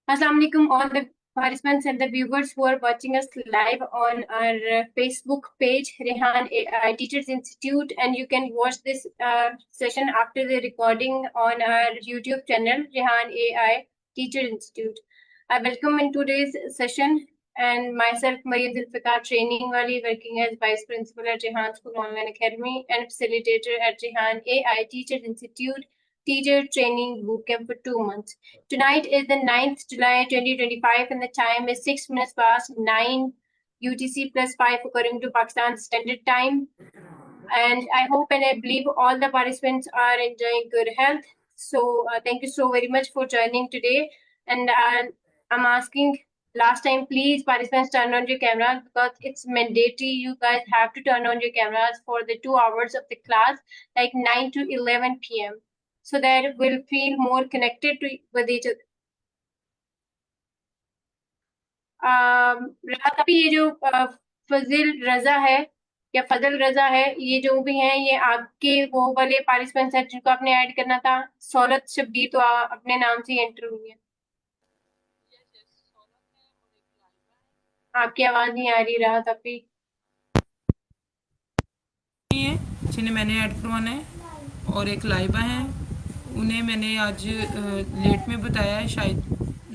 Assalamu alaikum, all the participants and the viewers who are watching us live on our Facebook page, Rehan AI Teachers Institute, and you can watch this session after the recording on our YouTube channel, Rehan AI Teachers Institute. I welcome in today's session and myself, Mariam Zulfikar, training wali, working as Vice Principal at Rehan School Online Academy and Facilitator at Rehan AI Teachers Institute Teacher Training Bootcamp for 2 months. Tonight is the 9th July 2025 and the time is 6 minutes past 9 UTC plus 5 according to Pakistan Standard Time. And I hope and I believe all the participants are enjoying good health. So thank you so very much for joining today. And I'm asking last time, please participants turn on your cameras because it's mandatory. You guys have to turn on your cameras for the 2 hours of the class, like 9 to 11 p.m. so that we'll feel more connected with each other. रात अभी ये जो fossil रजा है या फजल रजा है, ये जो भी हैं, ये आपके वो वाले पार्टिसिपेंट्स हैं जिनको आपने ऐड करना था। सौरत शब्बीर तो अपने नाम से एंटर हुई है। आपकी आवाज नहीं आ रही राहत अभी। जिन्हें मैंने ऐड करवाना है और एक लाइबा है, उन्हें मैंने आज लेट में बताया है, शायद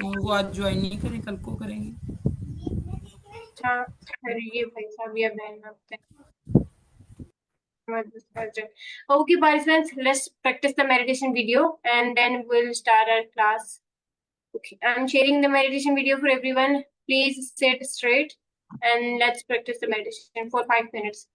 वो आज ज्वाइन नहीं करें, कल को करेंगे। अच्छा, ये भाई साहब ये बहन आपसे Okay, participants, let's practice the meditation video and then we'll start our class. Okay, I'm sharing the meditation video for everyone. Please sit straight and let's practice the meditation for 5 minutes.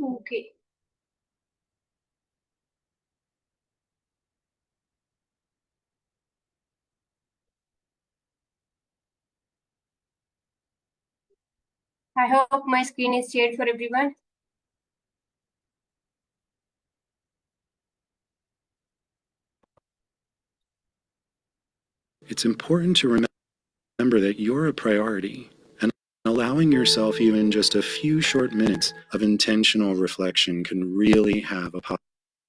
Okay. I hope my screen is shared for everyone. It's important to remember that you're a priority, and allowing yourself even just a few short minutes of intentional reflection can really have a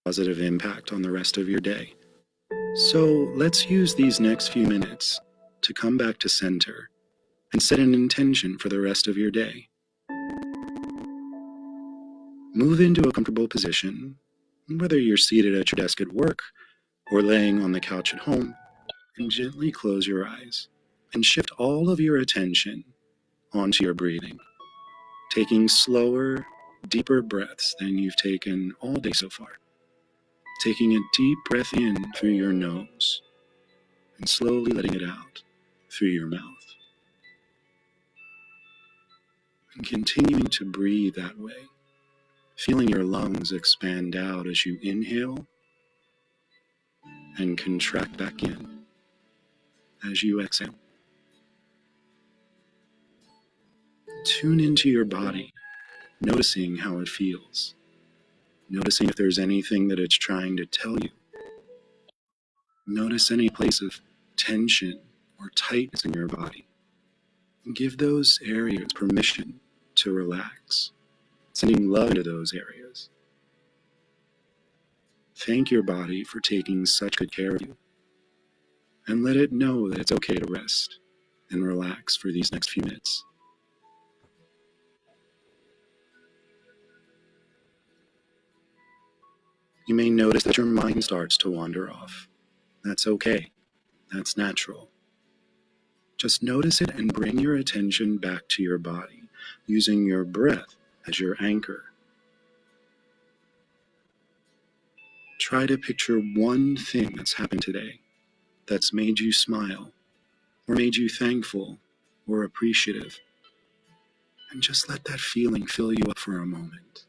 positive impact on the rest of your day. So let's use these next few minutes to come back to center and set an intention for the rest of your day. Move into a comfortable position, whether you're seated at your desk at work or laying on the couch at home, and gently close your eyes and shift all of your attention onto your breathing, taking slower, deeper breaths than you've taken all day so far. Taking a deep breath in through your nose and slowly letting it out through your mouth. And continuing to breathe that way, feeling your lungs expand out as you inhale and contract back in as you exhale. Tune into your body, noticing how it feels, noticing if there's anything that it's trying to tell you. Notice any place of tension or tightness in your body. Give those areas permission to relax, sending love into those areas. Thank your body for taking such good care of you, and let it know that it's okay to rest and relax for these next few minutes. You may notice that your mind starts to wander off. That's okay. That's natural. Just notice it and bring your attention back to your body, using your breath as your anchor. Try to picture one thing that's happened today that's made you smile, or made you thankful or appreciative. And just let that feeling fill you up for a moment.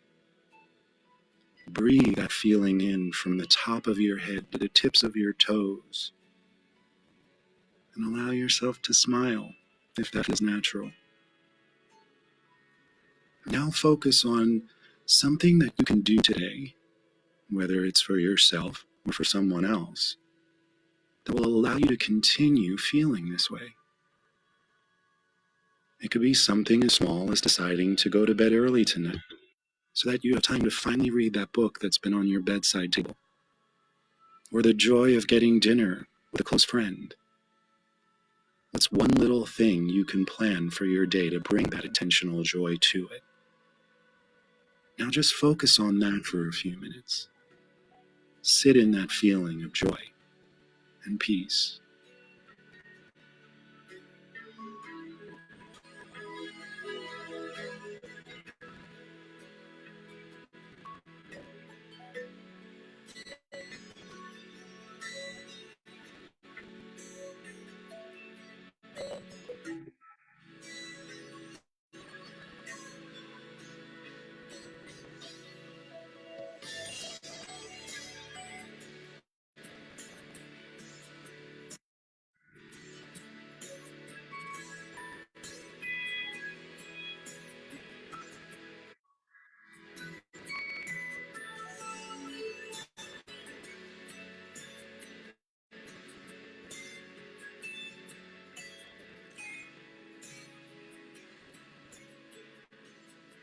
Breathe that feeling in from the top of your head to the tips of your toes. And allow yourself to smile if that feels natural. Now focus on something that you can do today, whether it's for yourself or for someone else, that will allow you to continue feeling this way. It could be something as small as deciding to go to bed early tonight so that you have time to finally read that book that's been on your bedside table. Or the joy of getting dinner with a close friend. What's one little thing you can plan for your day to bring that intentional joy to it? Now just focus on that for a few minutes. Sit in that feeling of joy and peace.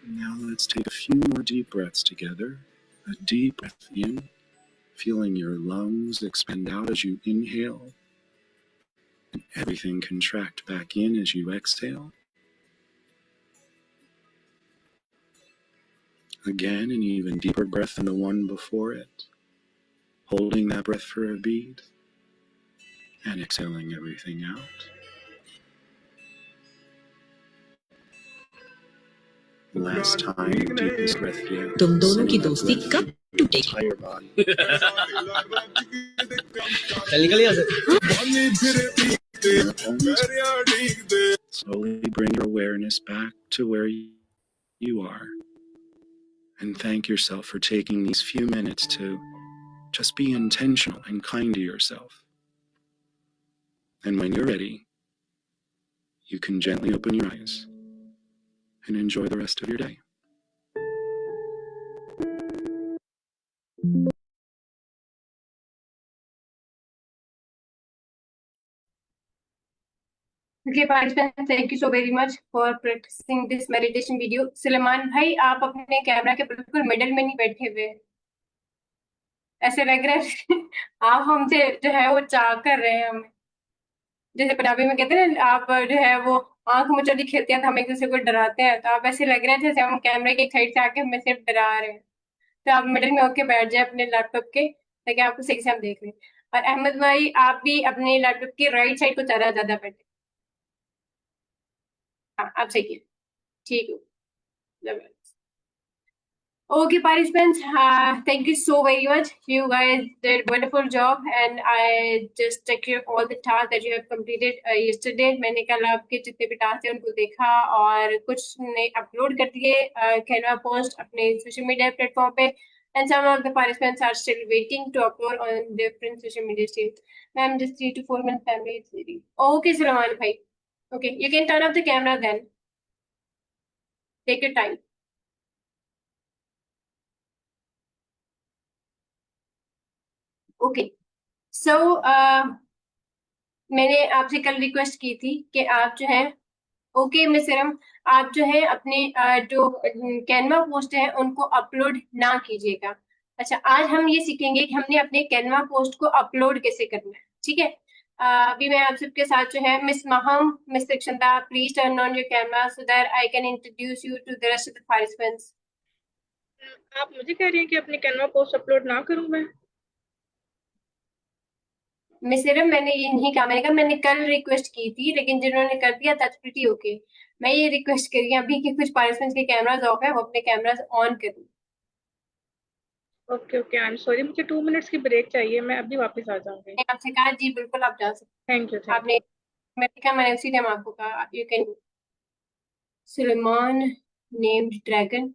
Now let's take a few more deep breaths together. A deep breath in, feeling your lungs expand out as you inhale, and everything contract back in as you exhale. Again, an even deeper breath than the one before it, holding that breath for a beat, and exhaling everything out. Last time, deepest breath in. तुम दोनों की sending that दोस्ती breath कब through your टूटेगी? entire body. चल निकल यहाँ से। Slowly bring your awareness back to where you are. And thank yourself for taking these few minutes to just be intentional and kind to yourself. And when you're ready, you can gently open your eyes and enjoy the rest of your day. Okay, participants, thank you so very much for practicing this meditation video. Salman भाई, आप अपने camera के बिल्कुल middle में नहीं बैठे हुए, ऐसे लग रहा है आप हमसे जो है वो चाह कर रहे हैं हमें, जैसे पंजाबी में कहते हैं ना, आप जो है वो आंख मुचौली खेलते हैं तो हम एक दूसरे को डराते हैं, तो आप ऐसे लग रहे हैं जैसे हम कैमरे के साइड से आके हमें सिर्फ डरा रहे हैं। तो आप मिडिल में होके बैठ जाए अपने लैपटॉप के, ताकि आपको सही से हम देख लें। और अहमद भाई, आप भी अपने लैपटॉप की राइट साइड को ज्यादा बैठे। हाँ, आप सही है, ठीक है, जबरदस्त। Okay, participants, thank you so very much. You guys did wonderful job, and I just checked all the tasks that you have completed yesterday. मैंने कल आपके जितने भी टास्क थे उनको देखा और कुछ ने अपलोड कर दिए कैनवा पोस्ट अपने सोशल मीडिया प्लेटफॉर्म पे, and some of the participants are still waiting to upload on different social media streams. Ma'am, just 3 to 4 minutes family is ready. Okay, Sulaiman bhai. Okay, you can turn off the camera then. Take your time. Okay, so मैंने आपसे कल request की थी कि आप जो है okay मिसरम, आप जो है अपने जो कैनवा पोस्ट है उनको अपलोड ना कीजिएगा। अच्छा, आज हम ये सीखेंगे कि हमने अपने कैनवा पोस्ट को अपलोड कैसे करना है, ठीक है। अभी मैं आप सबके साथ जो है miss Maham, miss Dakshita, please turn on your camera so that I can introduce you to the rest of the participants. आप मुझे कह रही हैं कि अपनी कैनवा पोस्ट अपलोड ना करूं मैं? मिसरम, मैंने ये नहीं कहा, मैंने कहा मैंने कल रिक्वेस्ट की थी, लेकिन जिन्होंने कर दिया दैट्स प्रीटी ओके। मैं ये रिक्वेस्ट करी अभी कि कुछ पार्टिसिपेंट्स के कैमरास ऑफ है, वो अपने कैमरास ऑन करें। Okay okay, I am sorry, मुझे 2 मिनट्स की ब्रेक चाहिए, मैं अभी वापस आ जाऊंगी। मैंने आपसे कहा जी बिल्कुल आप जा सकते थैंक यू हैं। थैंक आपने मैंने कहा, मैंने उसी टाइम आपको कहा you can. Suleman named dragon.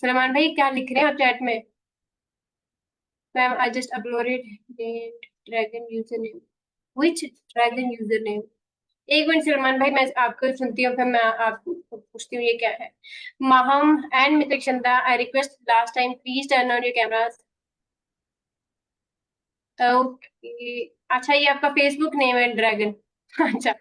Salman भाई क्या लिख रहे हैं आप चैट में? Ma'am I just uploaded named dragon user name. Which dragon user name? एक मिनट सलमान भाई, मैं आपको सुनती हूँ, फिर मैं आपको पूछती हूँ ये क्या है। माहम एंड मित्रक्षंदा, I request last time please turn on your cameras. Okay, अच्छा ये आपका फेसबुक नेम है ड्रैगन। अच्छा,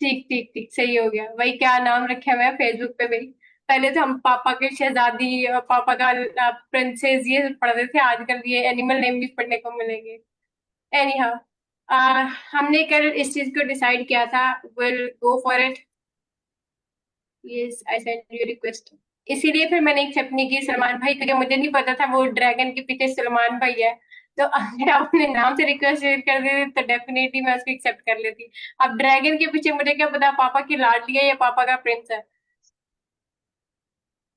ठीक ठीक ठीक, सही हो गया। भाई क्या नाम रखे हुए हैं फेसबुक पे भाई। पहले तो हम पापा के शहजादी और पापा का प्रिंसेस ये पढ़ते थे, आजकल ये एनिमल नेम भी पढ़ने को मिलेंगे। एनी हाउ, हमने कल इस चीज को डिसाइड किया था, will go for it. Yes I send you request. इसीलिए फिर मैंने एक्सेप्ट नहीं की सलमान भाई, क्योंकि मुझे नहीं पता था वो ड्रैगन के पीछे सलमान भाई है। तो अगर आपने नाम से रिक्वेस्ट शेयर कर दी तो डेफिनेटली मैं उसको एक्सेप्ट कर लेती। अब ड्रैगन के पीछे मुझे क्या पता पापा की लाडली है या पापा का प्रिंस है।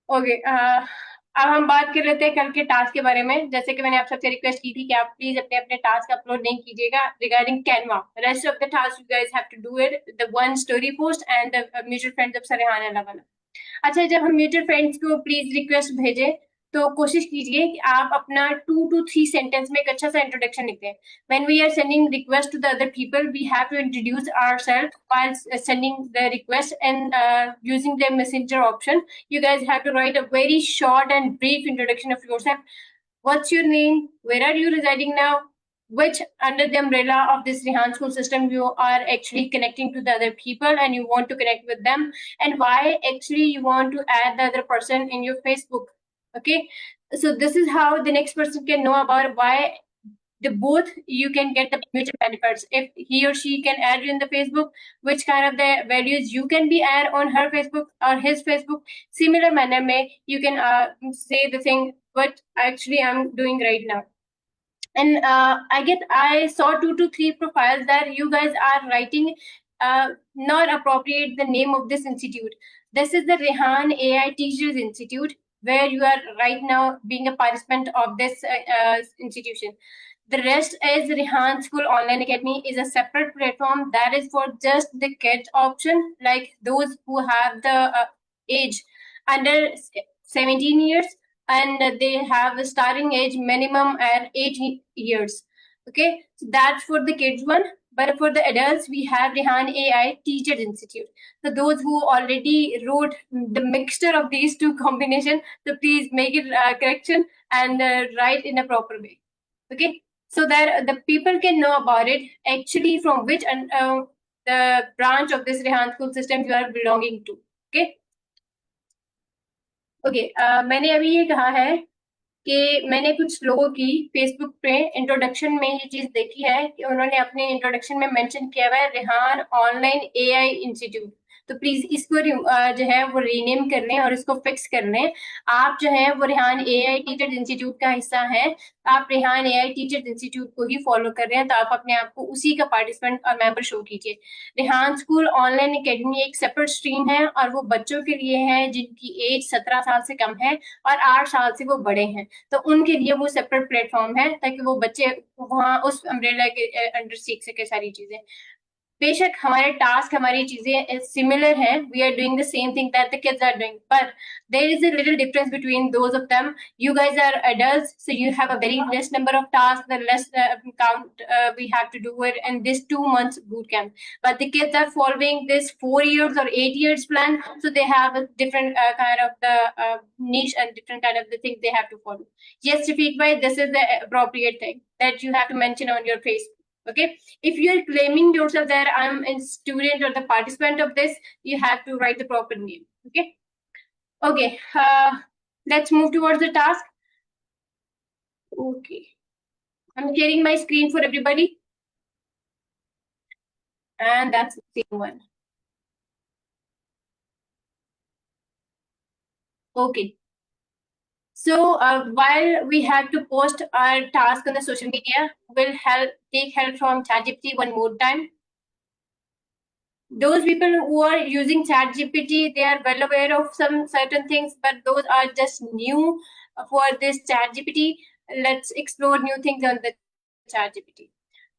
ओके, अब हम बात कर लेते हैं कल के टास्क के बारे में। जैसे कि मैंने आप सबसे रिक्वेस्ट की थी कि आप प्लीज अपने अपने टास्क अपलोड नहीं कीजिएगा regarding Canva. Rest of the task you guys have to do it, the one story post and the mutual friends of सरेहान अलग। अच्छा, जब हम म्यूचुअल फ्रेंड्स को प्लीज रिक्वेस्ट भेजें तो कोशिश कीजिए कि आप अपना 2 to 3 सेंटेंस में एक अच्छा सा इंट्रोडक्शन लिख दें। When we are sending request to the other people, we have to introduce ourselves while sending the request, and using the messenger option. You guys have to write a very short and brief introduction of yourself. What's your name? Where are you residing now? Which under the umbrella of this Rehan school system you are actually connecting to the other people and you want to connect with them, and why actually you want to add the other person in your Facebook. Okay, so this is how the next person can know about why the both you can get the mutual benefits. If he or she can add you in the Facebook, which kind of the values you can be add on her Facebook or his Facebook. Similar manner may you can say the thing what actually I'm doing right now. And I saw 2 to 3 profiles that you guys are writing not appropriate the name of this institute. This is the Rehan AI Teachers Institute, where you are right now being a participant of this institution. The rest is Rehan School Online Academy is a separate platform that is for just the kids option, like those who have the age under 17 years, and they have a starting age minimum at 18 years. Okay, so that's for the kids one. But for the adults, we have Rehan AI Teachers Institute. So those who already wrote the mixture of these two combination, so please make it correction and write in a proper way. Okay, so that the people can know about it actually from which the branch of this Rehan school system you are belonging to. Okay. Okay, मैंने अभी ये कहा है कि मैंने कुछ लोगों की फेसबुक पे इंट्रोडक्शन में ये चीज देखी है कि उन्होंने अपने इंट्रोडक्शन में मेंशन किया हुआ है रेहान ऑनलाइन एआई इंस्टीट्यूट। तो प्लीज इसको जो है वो रीनेम कर लें और इसको फिक्स कर लें। आप जो है वो रेहान एआई टीचर्स इंस्टीट्यूट का हिस्सा है, आप रेहान एआई टीचर्स इंस्टीट्यूट को ही फॉलो कर रहे हैं, तो आप अपने आप को उसी का पार्टिसिपेंट और मेंबर शो कीजिए। रेहान स्कूल ऑनलाइन एकेडमी एक सेपरेट स्ट्रीम है और वो बच्चों के लिए है जिनकी एज 17 साल से कम है और 8 साल से वो बड़े हैं, तो उनके लिए वो सेपरेट प्लेटफॉर्म है ताकि वो बच्चे वहाँ उस अम्ब्रेला के अंडर सीख सके सारी चीजें। बेशक हमारे टास्क हमारी चीजें सिमिलर है, we are doing the same thing that the kids are doing, but there is a little difference between those of them. You guys are adults, so you have a very less number of tasks, the less count we have to do it in this 2 months boot camp. But the kids are following this 4 years or 8 years plan, so they have a different kind of the niche and different kind of the things they have to follow. Yes, Shafiq bhai, this is the appropriate thing that you have to mention on your face. Okay, if you're claiming yourself that I'm a student or the participant of this, you have to write the proper name. Okay, okay, let's move towards the task. Okay, I'm sharing my screen for everybody, and that's the same one. Okay, so while we have to post our task on the social media, we'll take help from ChatGPT one more time. Those people who are using ChatGPT, they are well aware of some certain things, but those are just new for this ChatGPT. Let's explore new things on the ChatGPT.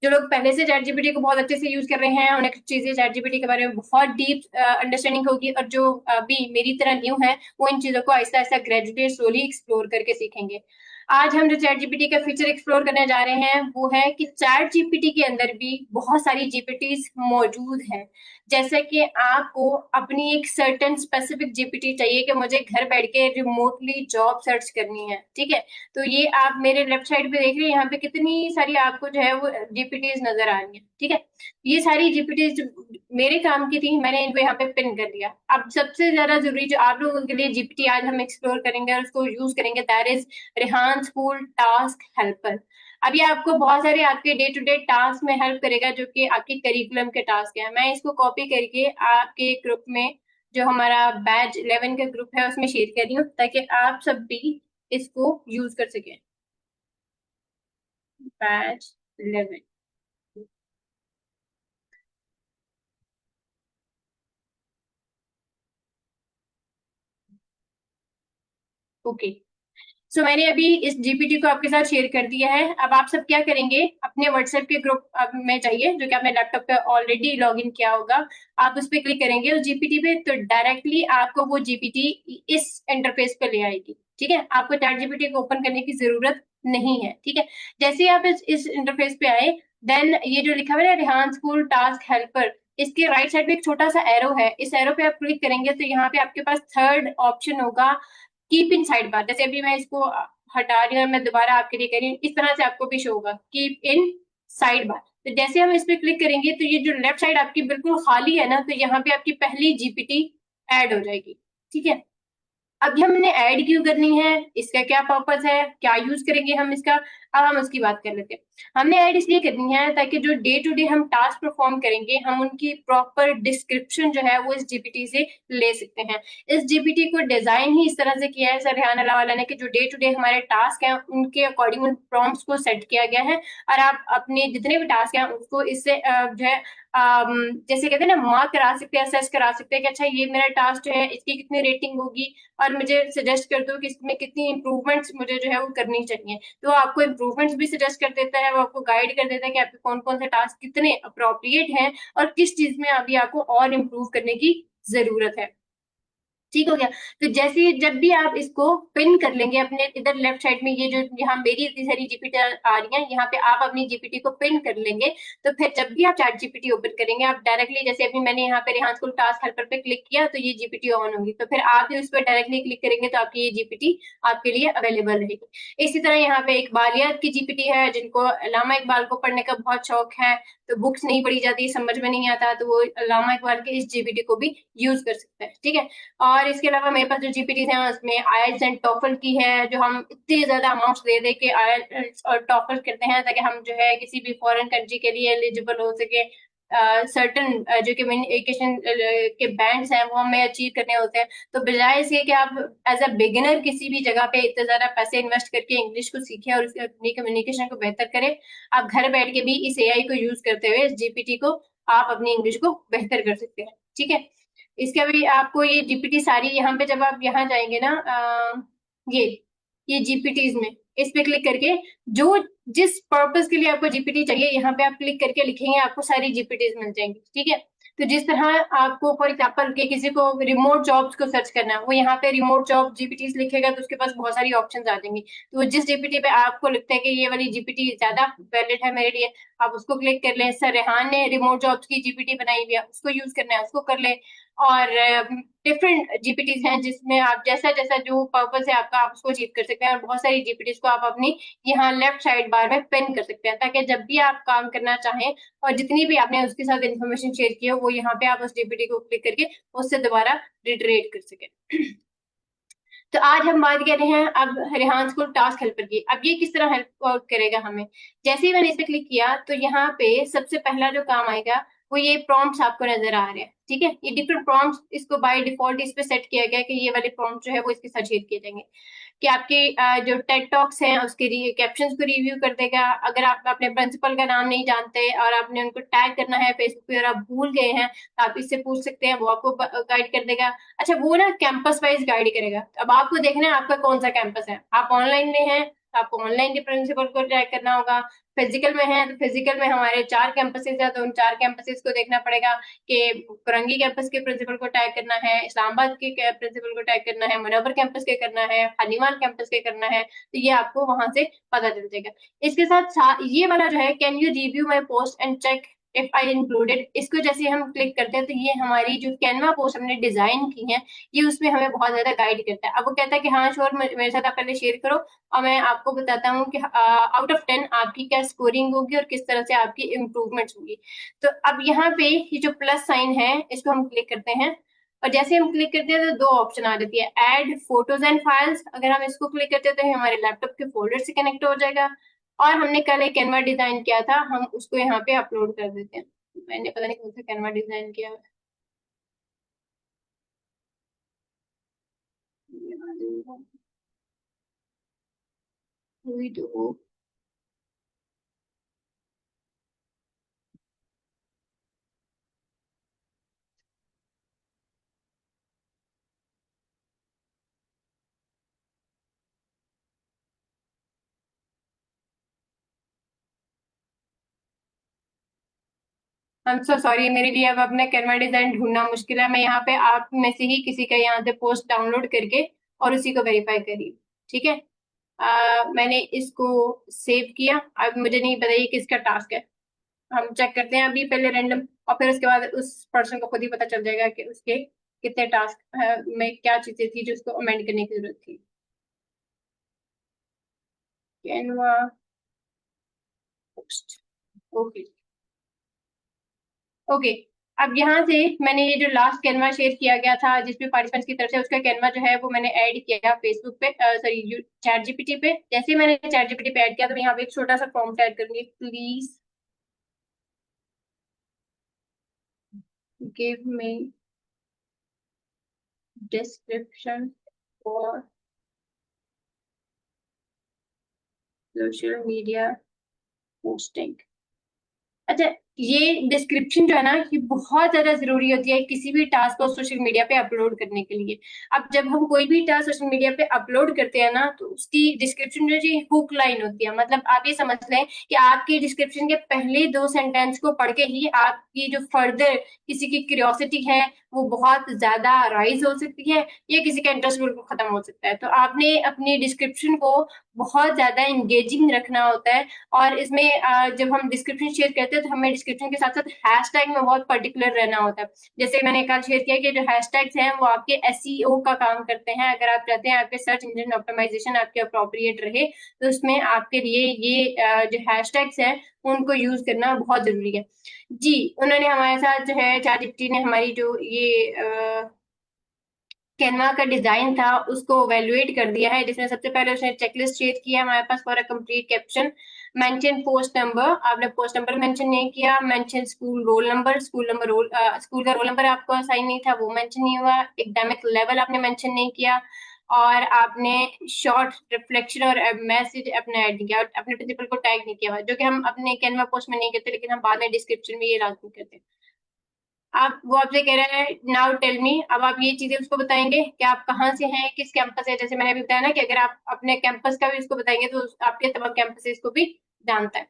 जो लोग पहले से ChatGPT को बहुत अच्छे से use कर रहे हैं, उन्हें कुछ चीजें ChatGPT के बारे में बहुत डीप अंडरस्टैंडिंग होगी, और जो अभी मेरी तरह न्यू है वो इन चीजों को Aahista Aahista gradually slowly explore करके सीखेंगे। आज हम जो ChatGPT का फीचर एक्सप्लोर करने जा रहे हैं वो है कि ChatGPT के अंदर भी बहुत सारी GPTs मौजूद हैं। जैसे कि आपको अपनी एक सर्टेन स्पेसिफिक जीपीटी चाहिए कि मुझे घर बैठ के रिमोटली जॉब सर्च करनी है, ठीक है, तो ये आप मेरे लेफ्ट साइड पे देख रहे हैं, यहाँ पे कितनी सारी आपको जो है वो जीपीटीज नजर आ रही है, ठीक है। ये सारी जीपीटीज मेरे काम की थी, मैंने इनको यहाँ पे पिन कर दिया। अब सबसे ज्यादा जरूरी जो आप लोगों के लिए जीपीटी आज हम एक्सप्लोर करेंगे और उसको यूज करेंगे, that is Rehan school task helper. अब ये आपको बहुत सारे आपके डे टू डे टास्क में हेल्प करेगा, जो कि आपके करिकुलम के टास्क हैं। मैं इसको कॉपी करके आपके ग्रुप में, जो हमारा बैच 11 का ग्रुप है, उसमें शेयर कर रही हूँ ताकि आप सब भी इसको यूज कर सकें। Batch 11 okay. सो मैंने अभी इस जीपीटी को आपके साथ शेयर कर दिया है। अब आप सब क्या करेंगे, अपने व्हाट्सएप के ग्रुप में जाइए, जो कि आपने लैपटॉप पे ऑलरेडी लॉग इन किया होगा। आप उस पर क्लिक करेंगे उस जीपीटी पे, तो डायरेक्टली आपको वो जीपीटी इस इंटरफेस पे ले आएगी, ठीक है। आपको चैट जीपीटी को ओपन करने की जरूरत नहीं है, ठीक है। जैसे ही आप इस इंटरफेस पे आए, देन ये जो लिखा हुआ है रेहान स्कूल टास्क हेल्पर, इसके राइट साइड में एक छोटा सा एरो है। इस एरो पे आप क्लिक करेंगे तो यहाँ पे आपके पास थर्ड ऑप्शन होगा, कीप इन साइड बार। जैसे अभी मैं इसको हटा रही हूँ, मैं दोबारा आपके लिए कह रही हूँ, इस तरह से आपको भी शो होगा कीप इन साइड बार। तो जैसे हम इस पे क्लिक करेंगे तो ये जो लेफ्ट साइड आपकी बिल्कुल खाली है ना, तो यहाँ पे आपकी पहली जीपीटी ऐड हो जाएगी, ठीक है। अब हमने ऐड क्यों करनी है, इसका क्या पर्पस है, क्या यूज करेंगे हम इसका, अब हम उसकी बात कर लेते हैं। हमने ऐड इसलिए करनी है ताकि जो डे टू डे हम टास्क परफॉर्म करेंगे, हम उनकी प्रॉपर डिस्क्रिप्शन जो है वो इस जीपीटी से ले सकते हैं। इस जीपीटी को डिजाइन ही इस तरह से किया है सर रेहान अल्लाहवाला ने कि जो डे टू डे हमारे टास्क हैं उनके अकॉर्डिंग उन प्रॉम्प्ट्स को सेट किया गया है, और आप अपने जितने भी टास्क हैं उसको इससे जो है जैसे कहते हैं ना, मार्क करा सकते हैं, असेस करा सकते हैं कि अच्छा ये मेरा टास्क जो है इसकी कितनी रेटिंग होगी, और मुझे सजेस्ट कर दो कि इसमें कितनी इंप्रूवमेंट्स मुझे जो है वो करनी चाहिए। तो आपको इंप्रूवमेंट्स भी सजेस्ट कर देता है, वो आपको गाइड कर देता है कि आपके कौन कौन से टास्क कितने अप्रोप्रिएट हैं और किस चीज में अभी आपको और इम्प्रूव करने की जरूरत है, ठीक हो गया। तो जैसे जब भी आप इसको पिन कर लेंगे अपने इधर लेफ्ट साइड में, ये जो यहाँ मेरी इतनी सारी जीपीटी आ रही है, यहाँ पे आप अपनी जीपीटी को पिन कर लेंगे, तो फिर जब भी आप चैट जीपीटी ओपन करेंगे, आप डायरेक्टली, जैसे अभी मैंने यहाँ पे रेहान स्कूल टास्क हेल्पर पे क्लिक किया तो ये जीपीटी ऑन होगी, तो फिर आप भी उस पर डायरेक्टली क्लिक करेंगे तो आपकी ये जीपीटी आपके लिए अवेलेबल रहेगी। इसी तरह यहाँ पे इकबालियत की जीपीटी है, जिनको अल्लामा इकबाल को पढ़ने का बहुत शौक है, तो बुक्स नहीं पढ़ी जाती, समझ में नहीं आता, तो वो अल्लामा इकबाल के इस जीपीटी को भी यूज कर सकते हैं, ठीक है। और इसके अलावा मेरे पास जो जीपीटी है उसमें आईएलटीएस एंड टॉफल की है, जो हम इतने ज्यादा अमाउंट्स दे दे के आईएलटीएस और टॉफल करते हैं ताकि हम जो है किसी भी फॉरेन कंट्री के लिए एलिजिबल हो सके। सर्टन जो कम्युनिकेशन के बैंड्स हैं वो हमें अचीव करने होते हैं, तो बजाय इसके कि आप एज अ बिगिनर किसी भी जगह पे इतने ज्यादा पैसे इन्वेस्ट करके इंग्लिश को सीखें और अपनी कम्युनिकेशन को बेहतर करें, आप घर बैठ के भी इस एआई को यूज करते हुए इस जीपीटी को आप अपनी इंग्लिश को बेहतर कर सकते हैं, ठीक है। इसके भी आपको ये जीपीटी सारी यहाँ पे, जब आप यहाँ जाएंगे ना, ये जीपीटीज में इस पे क्लिक करके जो जिस पर्पस के लिए आपको जीपीटी चाहिए, यहाँ पे आप क्लिक करके लिखेंगे, आपको सारी जीपीटीज मिल जाएंगी, ठीक है। तो जिस तरह आपको फॉर एग्जाम्पल के किसी को रिमोट जॉब्स को सर्च करना है, वो यहाँ पे रिमोट जॉब जीपीटीज लिखेगा तो उसके पास बहुत सारी ऑप्शंस आ जाएंगी। तो जिस जीपीटी पे आपको लगता है कि ये वाली जीपीटी ज्यादा वैलिड है मेरे लिए, आप उसको क्लिक कर लें। सर रेहान ने रिमोट जॉब्स की जीपीटी बनाई हुई है, उसको यूज करना है उसको कर ले। और डिफरेंट जीपीटीज हैं जिसमें आप जैसा जैसा जो पर्पस है आपका, आप उसको अचीव कर सकते हैं। और बहुत सारी जीपीटीज को आप अपनी यहाँ लेफ्ट साइड बार में पिन कर सकते हैं, ताकि जब भी आप काम करना चाहें और जितनी भी आपने उसके साथ इन्फॉर्मेशन शेयर की हो, वो यहाँ पे आप उस जीपीटी को क्लिक करके उससे दोबारा रिट्रेट कर सके। तो आज हम बात कर रहे हैं अब रेहान स्कूल टास्क हेल्पर की। अब ये किस तरह हेल्प करेगा हमें, जैसे ही मैंने इस पे क्लिक किया तो यहाँ पे सबसे पहला जो काम आएगा वो ये प्रॉम्प्ट्स आपको नजर आ रहे हैं, ठीक है। ये डिफरेंट प्रॉम्प्ट्स, इसको बाय डिफॉल्ट इस पे सेट किया गया कि ये वाले प्रॉम्प्ट जो है वो इसके साथ शेयर किए जाएंगे। कि आपके जो टेड टॉक्स हैं उसके कैप्शंस को रिव्यू कर देगा। अगर आप अपने प्रिंसिपल का नाम नहीं जानते और आपने उनको टैग करना है फेसबुक पे और आप भूल गए हैं, तो आप इससे पूछ सकते हैं, वो आपको गाइड कर देगा। अच्छा, वो ना कैंपस वाइज गाइड करेगा। अब आपको देखना है आपका कौन सा कैंपस है। आप ऑनलाइन में हैं तो आपको ऑनलाइन के प्रिंसिपल को टैग करना होगा। फिजिकल में है तो फिजिकल में हमारे 4 कैंपसेस है, तो उन 4 कैंपसेस को देखना पड़ेगा कि कुरंगी कैंपस के प्रिंसिपल को टैग करना है, इस्लामाबाद के प्रिंसिपल को टैग करना है, मुनव्वर कैंपस के करना है, हालीमार कैंपस के करना है। तो ये आपको वहां से पता चल जाएगा। इसके साथ ये वाला जो है, can you review my post and check if I included, इसको जैसे हम क्लिक करते हैं तो ये हमारी जो कैनवा पोस्ट हमने डिजाइन की है, ये उसमें हमें बहुत ज्यादा गाइड करता है। अब वो कहता है कि हाँ श्योर, मेरे साथ आप पहले शेयर करो और मैं आपको बताता हूँ कि आउट ऑफ 10 आपकी क्या स्कोरिंग होगी और किस तरह से आपकी इम्प्रूवमेंट्स होगी। तो अब यहाँ पे ये जो प्लस साइन है, इसको हम क्लिक करते हैं और जैसे हम क्लिक करते हैं तो 2 ऑप्शन आ जाती है, ऐड फोटोज एंड फाइल्स। अगर हम इसको क्लिक करते हैं तो हमारे लैपटॉप के फोल्डर से कनेक्ट हो जाएगा। और हमने कल एक कैनवा डिजाइन किया था, हम उसको यहाँ पे अपलोड कर देते हैं। मैंने पता नहीं कौन सा कैनवा डिजाइन किया है। वीडियो I'm so sorry, मेरे लिए अब अपना कैनवा डिजाइन ढूंढना मुश्किल है। मैं यहाँ पे आप में से ही किसी का यहाँ से पोस्ट डाउनलोड करके और उसी को वेरीफाई करी, ठीक है। मैंने इसको सेव किया। अब मुझे नहीं पता ये किसका टास्क है, हम चेक करते हैं अभी पहले रैंडम, और फिर उसके बाद उस पर्सन को खुद ही पता चल जाएगा कि उसके कितने टास्क में क्या चीजें थी जो उसको अमेंड करने की जरूरत थी। Canva post, okay okay. अब यहाँ से मैंने ये जो लास्ट कैनवा शेयर किया गया था जिसपे पार्टिसिपेंट्स की तरफ से, उसका कैनवा जो है वो मैंने ऐड किया फेसबुक पे, सॉरी चैट जीपीटी पे। जैसे मैंने चैट जीपीटी पे ऐड किया तो मैं यहाँ पे एक छोटा सा प्रॉम्प्ट ऐड करूंगी, please give me description for social media posting. अच्छा, ये डिस्क्रिप्शन जो है ना, ये बहुत ज्यादा जरूरी होती है किसी भी टास्क को सोशल मीडिया पे अपलोड करने के लिए। अब जब हम कोई भी टास्क सोशल मीडिया पे अपलोड करते हैं ना, तो उसकी डिस्क्रिप्शन जो है हुक लाइन होती है। मतलब आप ये समझ लें कि आपकी डिस्क्रिप्शन के पहले 2 सेंटेंस को पढ़ के ही आपकी जो फर्दर किसी की क्यूरियोसिटी है वो बहुत ज्यादा राइज हो सकती है, या किसी का इंटरेस्ट बिल्कुल खत्म हो सकता है। तो आपने अपनी डिस्क्रिप्शन को बहुत ज्यादा इंगेजिंग रखना होता है। और इसमें जब हम डिस्क्रिप्शन शेयर करते हैं तो हमें डिस्क्रिप्शन के साथ साथ हैशटैग में बहुत पर्टिकुलर रहना होता है। जैसे मैंने कल शेयर किया कि जो हैशटैग्स हैं वो आपके एसईओ का काम करते हैं। अगर आप चाहते हैं आपके सर्च इंजन ऑप्टिमाइजेशन आपके अप्रोप्रिएट रहे, तो उसमें आपके लिए ये जो हैशटैग्स हैं उनको यूज करना बहुत जरूरी है। जी, उन्होंने हमारे साथ जो है चैट जीपीटी ने हमारी जो ये कैनवा का डिजाइन था उसको वैल्यूएट कर दिया है, जिसमें सबसे पहले उसने चेकलिस्ट शेयर किया हमारे पास for a complete caption. Mention post number, आपने पोस्ट नंबर मेंशन नहीं किया। Mention school roll number, school का रोल नंबर आपको असाइन नहीं था, वो मेंशन नहीं हुआ। एकेडमिक लेवल आपने मेंशन नहीं किया। और आपने शॉर्ट रिफ्लेक्शन और मैसेज अपने ऐड नहीं किया, और अपने प्रिंसिपल को टैग नहीं किया, जो कि हम अपने कैनवा पोस्ट में नहीं करते, लेकिन हम बाद में डिस्क्रिप्शन में ये लाजमी करते हैं। आप वो आपसे कह रहे हैं नाउ टेल मी, अब आप ये चीजें उसको बताएंगे कि आप कहाँ से हैं, किस कैंपस है। जैसे मैंने अभी बताया ना कि अगर आप अपने कैंपस का भी उसको बताएंगे तो आपके तमाम कैंपस को भी जानता है।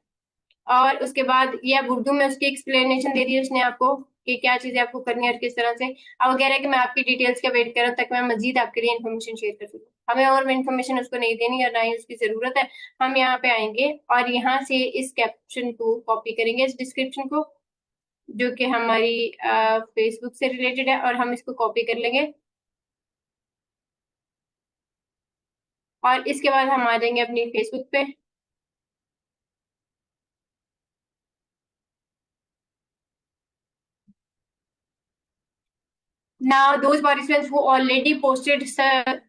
और उसके बाद ये अब उर्दू में उसकी एक्सप्लेनेशन दे दी है उसने आपको कि क्या चीजें आपको करनी है और किस तरह से। अब वो कह रहा है कि मैं आपकी डिटेल्स का वेट कर रहा हूँ ताकि मैं मजीद आपके लिए इन्फॉर्मेशन शेयर कर सकूँ। हमें और इन्फॉर्मेशन उसको नहीं देनी और ना ही उसकी जरूरत है। हम यहाँ पे आएंगे और यहाँ से इस कैप्शन को कॉपी करेंगे, इस डिस्क्रिप्शन को जो कि हमारी फेसबुक से रिलेटेड है, और हम इसको कॉपी कर लेंगे। और इसके बाद हम आ जाएंगे अपनी फेसबुक पे। Now, those participants who already posted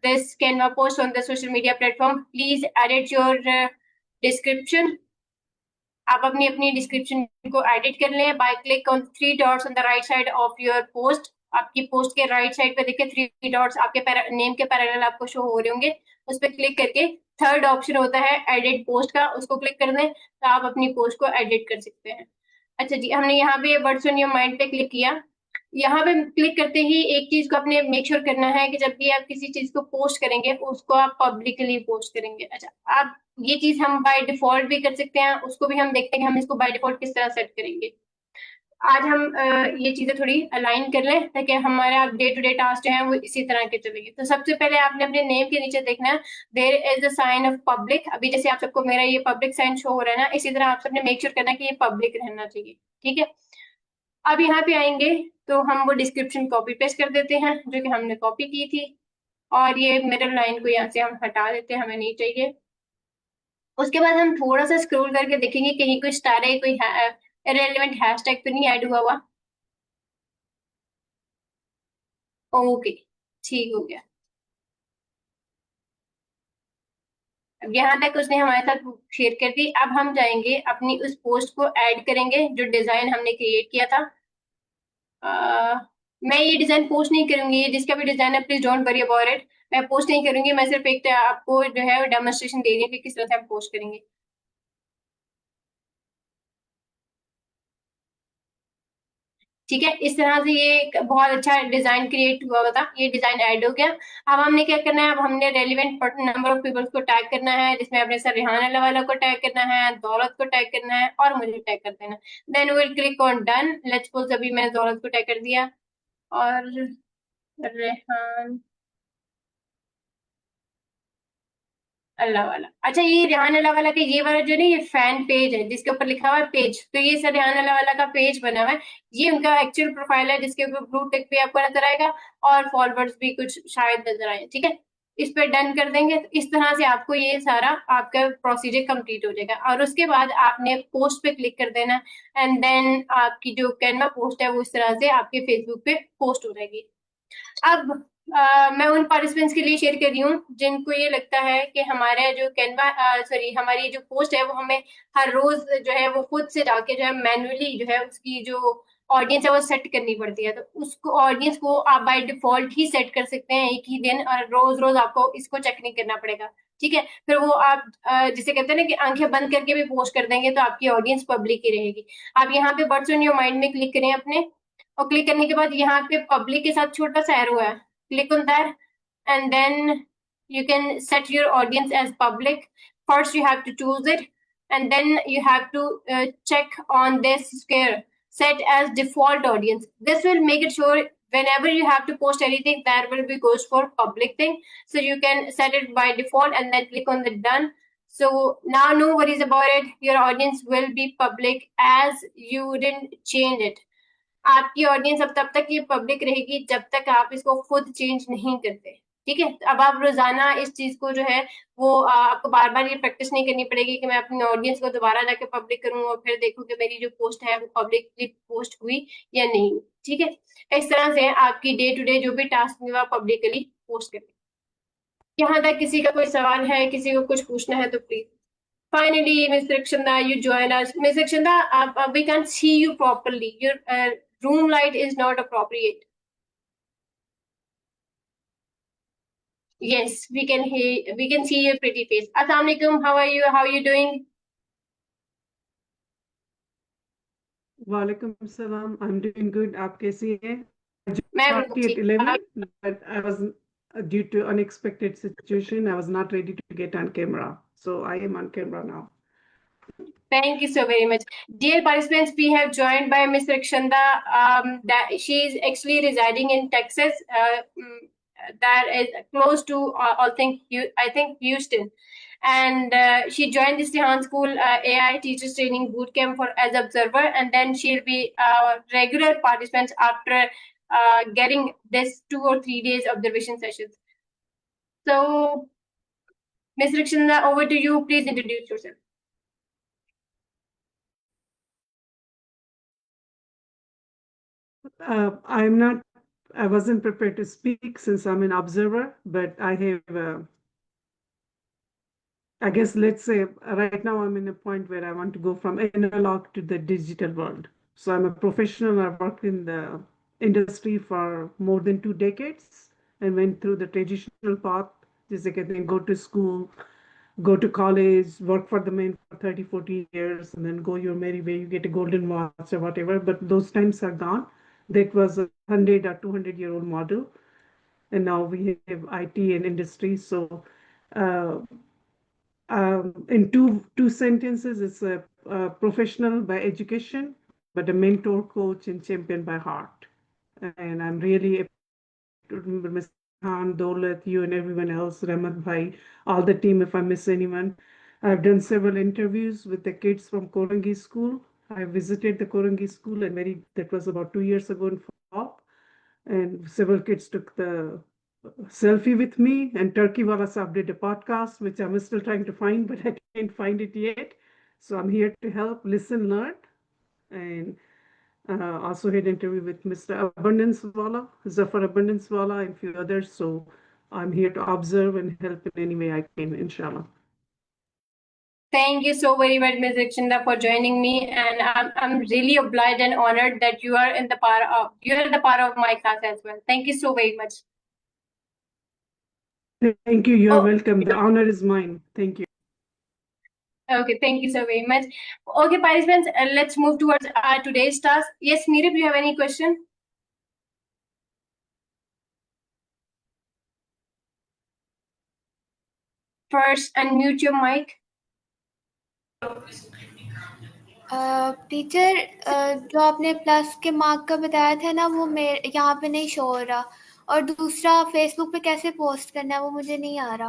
this Canva post on the social media platform, please edit your description. आप अपनी डिस्क्रिप्शन को एडिट कर लें by click on 3 dots on the right side of your post आपकी post के right side पे देखिए 3 dots आपके नेम के पैरेलल आपको शो हो रहे होंगे, उस पर क्लिक करके थर्ड ऑप्शन होता है एडिट पोस्ट का, उसको क्लिक कर दें तो आप अपनी पोस्ट को एडिट कर सकते हैं। अच्छा जी, हमने यहाँ पे वर्ड्स ऑन योर माइंड पे क्लिक किया। यहाँ पे क्लिक करते ही एक चीज को अपने मेक श्योर करना है कि जब भी आप किसी चीज को पोस्ट करेंगे उसको आप पब्लिकली पोस्ट करेंगे। अच्छा, आप ये चीज हम बाय डिफॉल्ट भी कर सकते हैं, उसको भी हम देखते हैं कि हम इसको बाय डिफॉल्ट किस तरह सेट करेंगे। आज हम ये चीजें थोड़ी अलाइन कर लें ताकि हमारा डे टू डे टास्क जो है वो इसी तरह के चलेंगे। तो सबसे पहले आपने अपने नेम के नीचे देखना है there is a sign of public. अभी जैसे आप सबको मेरा ये पब्लिक साइन शो हो रहा है ना, इसी तरह आप सबने मेक श्योर करना है कि ये पब्लिक रहना चाहिए। ठीक है, अब यहाँ पे आएंगे तो हम वो डिस्क्रिप्शन कॉपी पेस्ट कर देते हैं जो कि हमने कॉपी की थी, और ये मिडल लाइन को यहाँ से हम हटा देते हैं, हमें नहीं चाहिए। उसके बाद हम थोड़ा सा स्क्रॉल करके देखेंगे कहीं कोई स्टार है, कोई इररिलेवेंट हैशटैग तो नहीं ऐड हुआ हुआ। ओके, ठीक हो गया। अब यहाँ तक उसने हमारे साथ शेयर कर दी। अब हम जाएंगे अपनी उस पोस्ट को ऐड करेंगे जो डिजाइन हमने क्रिएट किया था। मैं ये डिजाइन पोस्ट नहीं करूंगी, ये जिसका भी डिजाइन है please don't worry about it, मैं पोस्ट नहीं करूंगी। मैं सिर्फ एक आपको जो है डेमोन्स्ट्रेशन दे रही हूँ कि किस तरह से हम पोस्ट करेंगे। ठीक है, इस तरह से ये एक बहुत अच्छा डिजाइन क्रिएट हुआ था, ये डिजाइन ऐड हो गया। अब हमने क्या करना है, अब हमने रेलिवेंट नंबर ऑफ पीपल्स को टैग करना है, जिसमें अपने सर रिहान अल्लाह को टैग करना है, दौलत को टैग करना है और मुझे टैग कर देना। Then will click on done. Let's suppose अभी मैंने दौलत को टैग कर दिया और रेहान अल्लाह वाला। अच्छा, ये रेहान अल्लाह वाला का ये वाला जो नहीं, ये फैन पेज है जिसके ऊपर लिखा हुआ है पेज, तो ये सर रेहान अल्लाह वाला का पेज बना हुआ है, ये उनका एक्चुअल प्रोफाइल है जिसके ऊपर ब्लू टिक भी आपको नजर आएगा और फॉलोअर्स भी कुछ शायद नजर आए। ठीक है, इस पे डन कर देंगे तो इस तरह से आपको ये सारा आपका प्रोसीजर कंप्लीट हो जाएगा। और उसके बाद आपने पोस्ट पे क्लिक कर देना एंड देन आपकी जो कैनवा पोस्ट है वो इस तरह से आपके फेसबुक पे पोस्ट हो जाएगी। अब मैं उन पार्टिसिपेंट्स के लिए शेयर कर रही हूँ जिनको ये लगता है कि हमारे जो कैनवा हमारी जो पोस्ट है वो हमें हर रोज जो है वो खुद से जाके जो है मैन्युअली जो है उसकी जो ऑडियंस है वो सेट करनी पड़ती है। तो उसको ऑडियंस को आप बाय डिफॉल्ट ही सेट कर सकते हैं एक ही दिन, और रोज रोज आपको इसको चेक नहीं करना पड़ेगा। ठीक है, फिर वो आप जिसे कहते हैं ना कि आंखें बंद करके भी पोस्ट कर देंगे तो आपकी ऑडियंस पब्लिक ही रहेगी। आप यहाँ पे वर्ड्स ऑन योर माइंड में क्लिक करें अपने, और क्लिक करने के बाद यहाँ पे पब्लिक के साथ छोटा सा एरो है, click on that and then you can set your audience as public. First you have to choose it and then you have to check on this square set as default audience. This will make it sure whenever you have to post anything that will be goes for public thing, so you can set it by default and then click on the done. So now no worries about it, your audience will be public as you didn't change it. आपकी audience अब तब तक ये public रहेगी जब तक आप इसको खुद चेंज नहीं करते। ठीक है, अब आप रोजाना इस चीज को जो है वो आपको बार बार ये प्रैक्टिस नहीं करनी पड़ेगी कि मैं अपनी ऑडियंस को दोबारा जाके पब्लिक करूँ और फिर देखूं कि मेरी जो पोस्ट है वो पब्लिकली पोस्ट हुई या नहीं। ठीक है, इस तरह से आपकी डे टू डे जो भी टास्क है आप पब्लिकली पोस्ट करें। यहाँ तक किसी का कोई सवाल है, किसी को कुछ पूछना है तो please. Finally, Ms. Rakshanda, you join us. Ms. Rakshanda, we can't see you properly. Your room light is not appropriate. Yes, we can hear. We can see your pretty face. Assalamu alaikum. How are you? How are you doing? Walaikum salam. I'm doing good. आप कैसी हैं? मैं Party at 11, but I was due to unexpected situation, I was not ready to get on camera. So I am on camera now. Thank you so very much. Dear participants, we have joined by Ms. Rakshanda. That she is actually residing in Texas. That is close to I think Houston. And she joined this Rehan School AI Teachers Training Bootcamp for as observer, and then she'll be regular participants after getting this 2 or 3 days observation sessions. So, Ms. Rakshanda, over to you. Please introduce yourself. I wasn't prepared to speak since I'm an observer, but I have, I guess, let's say right now I'm in a point where I want to go from analog to the digital world. So I'm a professional, I work in the industry for more than 2 decades and went through the traditional path, just like I think go to school, go to college, work for the men for 30, 40 years, and then go your merry way, you get a golden watch or whatever. But those times are gone. That was a 100 or 200-year-old model. And now we have IT and industry. So uh, in two sentences, it's a professional by education, but a mentor, coach, and champion by heart. And I'm really Mr. Khan, Daulat, you and everyone else, Rahmat Bhai, all the team, if I miss anyone. I've done several interviews with the kids from Korangi School. I visited the Korangi School and that was about 2 years ago in fall. And several kids took the selfie with me, and Turkey Wala Sahab did a podcast, which I'm still trying to find, but I can't find it yet. So I'm here to help, listen, learn, and also had interview with Mr. Abundance Wala, Zafar Abundance Wala, and a few others. So I'm here to observe and help in any way I can, inshallah. Thank you so very much, Ms. Rikshinda, for joining me, and I'm really obliged and honored that you are the part of my class as well. Thank you so very much. Thank you. You're Oh, welcome. The honor is mine. Thank you. Okay, thank you so very much. Okay, participants, let's move towards our today's task. Yes, Neeraj, do you have any question? First, unmute your mic. Teacher जो आपने plus के mark का बताया था ना, वो मेरे यहाँ पे नहीं शो हो रहा, और दूसरा फेसबुक पे कैसे पोस्ट करना है वो मुझे नहीं आ रहा।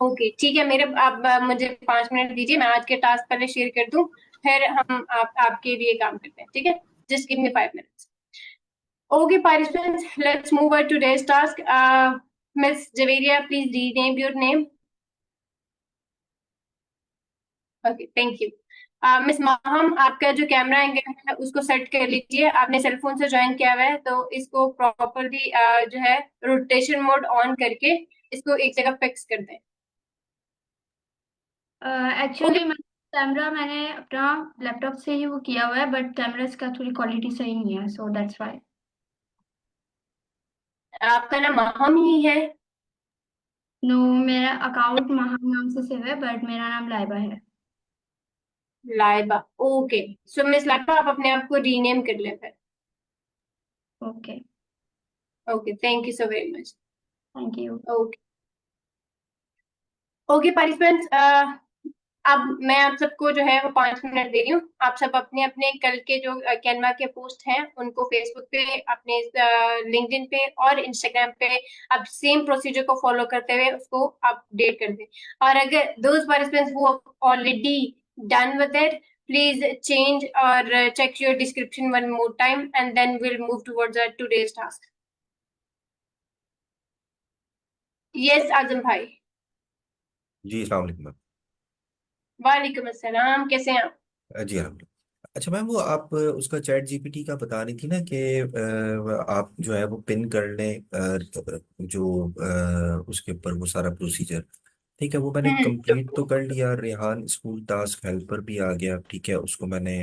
ओके, ठीक है, आप मुझे 5 मिनट दीजिए, मैं आज के टास्क पहले शेयर कर दूं, फिर हम आपके लिए काम करते हैं, ठीक है? Just give me 5 minutes. Okay, participants, let's move on to today's task. Ms. Javeria, please rename your name. Okay, thank you. Miss Maham, आपका जो कैमरा एंगल है उसको सेट कर लीजिए। आपने सेल फोन से ज्वाइन किया हुआ है, तो इसको प्रॉपरली जो है रोटेशन मोड ऑन करके इसको एक जगह फिक्स कर दें। एक्चुअली कैमरा मैंने अपना लैपटॉप से ही वो किया हुआ है, बट कैमरा इसका थोड़ी क्वालिटी सही नहीं है, सो दैट्स व्हाई। आपका नाम माहम ही है? नो, मेरा अकाउंट माहम नाम से सेव है, बट मेरा नाम लाइबा है। लाइबा, ओके। सो मिस लाइबा, आप अपने आप को रीनेम कर लें फिर। Okay, okay, thank you so very much. Thank you. Okay, okay participants, अब मैं आप सबको जो है वो 5 मिनट दे रही हूँ। आप सब अपने अपने कल के जो कैनवा के पोस्ट हैं उनको फेसबुक पे, अपने लिंक्डइन पे और इंस्टाग्राम पे आप सेम प्रोसीजर को फॉलो करते हुए उसको अपडेट कर दें। और अगर those participants who already done with it, please change or check your description one more time, and then we'll move towards our today's task. Yes, Azam bhai. जी अस्सलाम वालेकुम मैम। वालेकुम अस्सलाम, कैसे हैं आप? जी अलहमदिल्ला। अच्छा मैम, वो आप उसका चैट जीपीटी का बता रही थी ना कि आप जो है वो पिन कर लें, जो उसके ऊपर वो सारा प्रोसीजर, ठीक है, वो मैंने कंप्लीट तो कर लिया। रेहान स्कूल टास्क हेल्पर भी आ गया, ठीक है, उसको मैंने